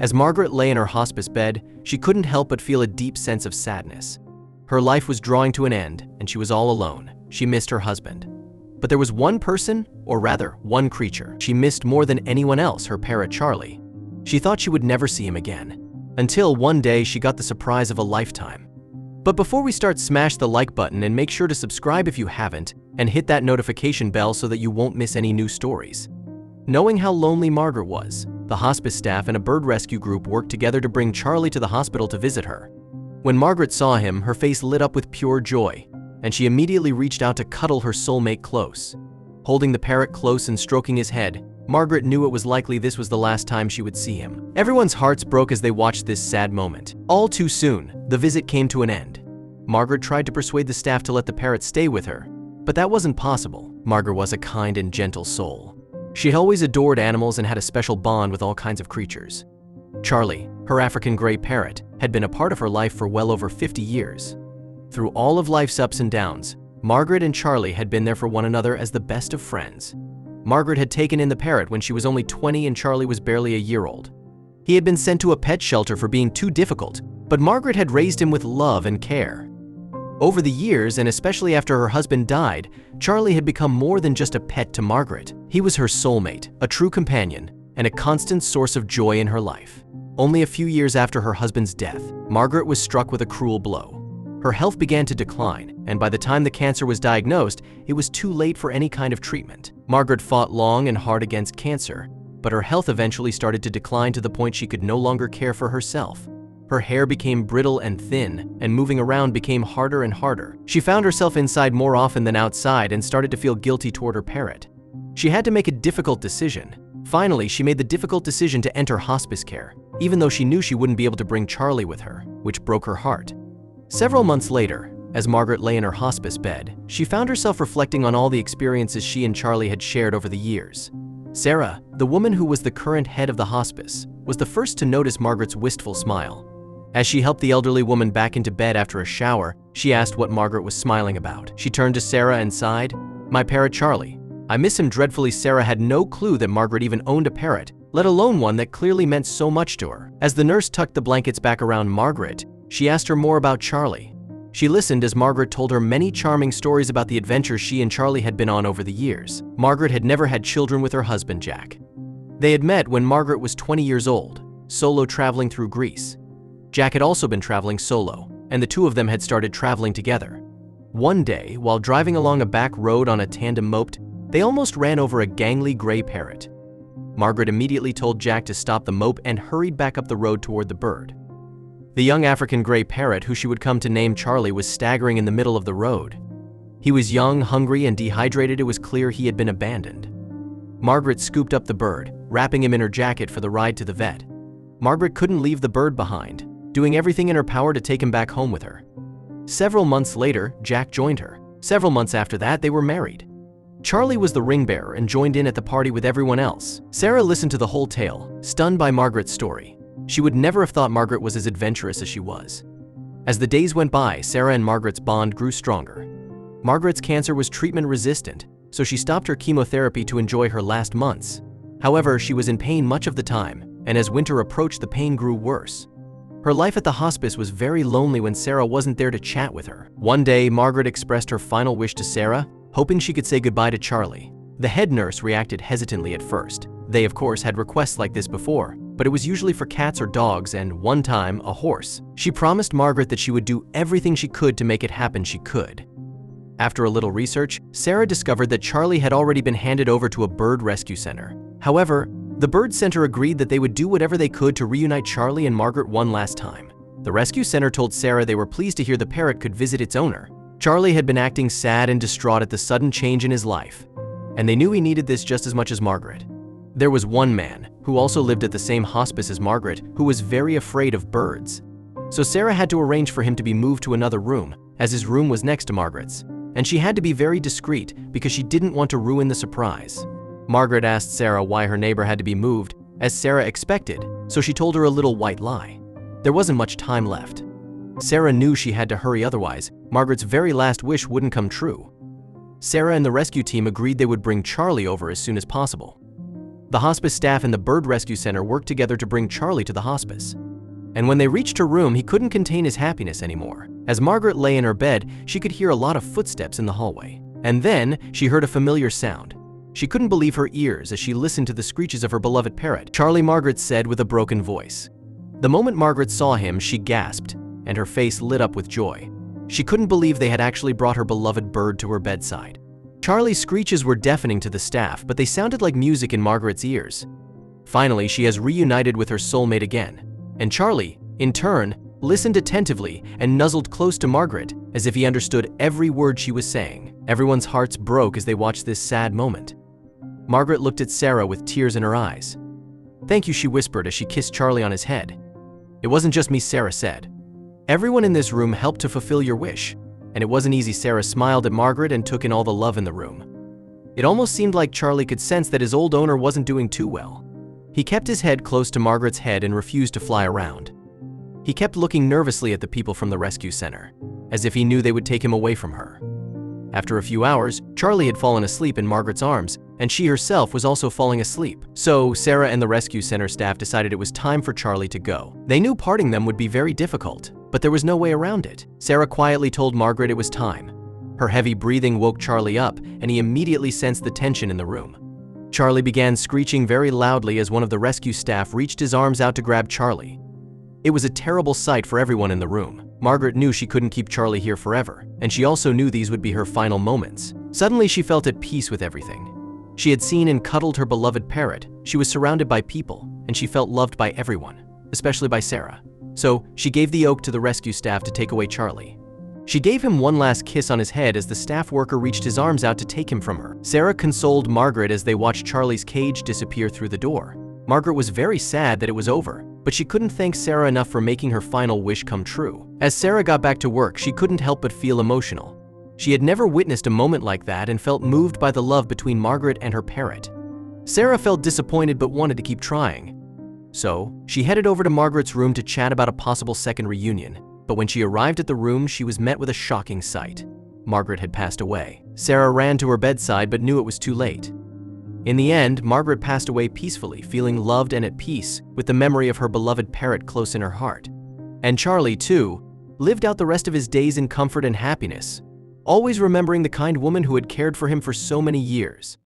As Margaret lay in her hospice bed, she couldn't help but feel a deep sense of sadness. Her life was drawing to an end, and she was all alone. She missed her husband. But there was one person, or rather, one creature, she missed more than anyone else, her parrot Charlie. She thought she would never see him again, until one day she got the surprise of a lifetime. But before we start, smash the like button and make sure to subscribe if you haven't, and hit that notification bell so that you won't miss any new stories. Knowing how lonely Margaret was, the hospice staff and a bird rescue group worked together to bring Charlie to the hospital to visit her. When Margaret saw him, her face lit up with pure joy, and she immediately reached out to cuddle her soulmate close. Holding the parrot close and stroking his head, Margaret knew it was likely this was the last time she would see him. Everyone's hearts broke as they watched this sad moment. All too soon, the visit came to an end. Margaret tried to persuade the staff to let the parrot stay with her, but that wasn't possible. Margaret was a kind and gentle soul. She had always adored animals and had a special bond with all kinds of creatures. Charlie, her African gray parrot, had been a part of her life for well over 50 years. Through all of life's ups and downs, Margaret and Charlie had been there for one another as the best of friends. Margaret had taken in the parrot when she was only 20 and Charlie was barely a year old. He had been sent to a pet shelter for being too difficult, but Margaret had raised him with love and care. Over the years, and especially after her husband died, Charlie had become more than just a pet to Margaret. He was her soulmate, a true companion, and a constant source of joy in her life. Only a few years after her husband's death, Margaret was struck with a cruel blow. Her health began to decline, and by the time the cancer was diagnosed, it was too late for any kind of treatment. Margaret fought long and hard against cancer, but her health eventually started to decline to the point she could no longer care for herself. Her hair became brittle and thin, and moving around became harder and harder. She found herself inside more often than outside and started to feel guilty toward her parrot. She had to make a difficult decision. Finally, she made the difficult decision to enter hospice care, even though she knew she wouldn't be able to bring Charlie with her, which broke her heart. Several months later, as Margaret lay in her hospice bed, she found herself reflecting on all the experiences she and Charlie had shared over the years. Sarah, the woman who was the current head of the hospice, was the first to notice Margaret's wistful smile. As she helped the elderly woman back into bed after a shower, she asked what Margaret was smiling about. She turned to Sarah and sighed, "My parrot Charlie. I miss him dreadfully." Sarah had no clue that Margaret even owned a parrot, let alone one that clearly meant so much to her. As the nurse tucked the blankets back around Margaret, she asked her more about Charlie. She listened as Margaret told her many charming stories about the adventures she and Charlie had been on over the years. Margaret had never had children with her husband, Jack. They had met when Margaret was 20 years old, solo traveling through Greece. Jack had also been traveling solo, and the two of them had started traveling together. One day, while driving along a back road on a tandem moped, they almost ran over a gangly gray parrot. Margaret immediately told Jack to stop the mope and hurried back up the road toward the bird. The young African gray parrot, who she would come to name Charlie, was staggering in the middle of the road. He was young, hungry, and dehydrated. It was clear he had been abandoned. Margaret scooped up the bird, wrapping him in her jacket for the ride to the vet. Margaret couldn't leave the bird behind, doing everything in her power to take him back home with her. Several months later, Jack joined her. Several months after that, they were married. Charlie was the ring bearer and joined in at the party with everyone else. Sarah listened to the whole tale, stunned by Margaret's story. She would never have thought Margaret was as adventurous as she was. As the days went by, Sarah and Margaret's bond grew stronger. Margaret's cancer was treatment resistant, so she stopped her chemotherapy to enjoy her last months. However, she was in pain much of the time, and as winter approached, the pain grew worse. Her life at the hospice was very lonely when Sarah wasn't there to chat with her. One day, Margaret expressed her final wish to Sarah, hoping she could say goodbye to Charlie. The head nurse reacted hesitantly at first. They, of course, had requests like this before, but it was usually for cats or dogs, and one time, a horse. She promised Margaret that she would do everything she could to make it happen. She could. After a little research, Sarah discovered that Charlie had already been handed over to a bird rescue center. However, the bird center agreed that they would do whatever they could to reunite Charlie and Margaret one last time. The rescue center told Sarah they were pleased to hear the parrot could visit its owner. Charlie had been acting sad and distraught at the sudden change in his life, and they knew he needed this just as much as Margaret. There was one man, who also lived at the same hospice as Margaret, who was very afraid of birds. So Sarah had to arrange for him to be moved to another room, as his room was next to Margaret's, and she had to be very discreet because she didn't want to ruin the surprise. Margaret asked Sarah why her neighbor had to be moved, as Sarah expected, so she told her a little white lie. There wasn't much time left. Sarah knew she had to hurry, otherwise Margaret's very last wish wouldn't come true. Sarah and the rescue team agreed they would bring Charlie over as soon as possible. The hospice staff and the bird rescue center worked together to bring Charlie to the hospice. And when they reached her room, he couldn't contain his happiness anymore. As Margaret lay in her bed, she could hear a lot of footsteps in the hallway. And then she heard a familiar sound. She couldn't believe her ears as she listened to the screeches of her beloved Parrot. "Charlie," Margaret said with a broken voice. The moment Margaret saw him, she gasped, and her face lit up with joy. She couldn't believe they had actually brought her beloved bird to her bedside. Charlie's screeches were deafening to the staff, but they sounded like music in Margaret's ears. Finally, she has reunited with her soulmate again. And Charlie, in turn, listened attentively and nuzzled close to Margaret as if he understood every word she was saying. Everyone's hearts broke as they watched this sad moment. Margaret looked at Sarah with tears in her eyes. "Thank you," she whispered as she kissed Charlie on his head. "It wasn't just me," Sarah said. "Everyone in this room helped to fulfill your wish." And it wasn't easy. Sarah smiled at Margaret and took in all the love in the room. It almost seemed like Charlie could sense that his old owner wasn't doing too well. He kept his head close to Margaret's head and refused to fly around. He kept looking nervously at the people from the rescue center, as if he knew they would take him away from her. After a few hours, Charlie had fallen asleep in Margaret's arms, and she herself was also falling asleep. So Sarah and the rescue center staff decided it was time for Charlie to go. They knew parting them would be very difficult, but there was no way around it. Sarah quietly told Margaret it was time. Her heavy breathing woke Charlie up, and he immediately sensed the tension in the room. Charlie began screeching very loudly as one of the rescue staff reached his arms out to grab Charlie. It was a terrible sight for everyone in the room. Margaret knew she couldn't keep Charlie here forever, and she also knew these would be her final moments. Suddenly, she felt at peace with everything. She had seen and cuddled her beloved Parrot. She was surrounded by people, and she felt loved by everyone, especially by Sarah. So she gave the oak to the rescue staff to take away Charlie. She gave him one last kiss on his head as the staff worker reached his arms out to take him from her. Sarah consoled Margaret as they watched Charlie's cage disappear through the door. Margaret was very sad that it was over, but she couldn't thank Sarah enough for making her final wish come true. As Sarah got back to work, she couldn't help but feel emotional. She had never witnessed a moment like that and felt moved by the love between Margaret and her Parrot. Sarah felt disappointed but wanted to keep trying. So she headed over to Margaret's room to chat about a possible second reunion. But when she arrived at the room, she was met with a shocking sight. Margaret had passed away. Sarah ran to her bedside but knew it was too late. In the end, Margaret passed away peacefully, feeling loved and at peace with the memory of her beloved Parrot close in her heart. And Charlie, too, lived out the rest of his days in comfort and happiness, always remembering the kind woman who had cared for him for so many years.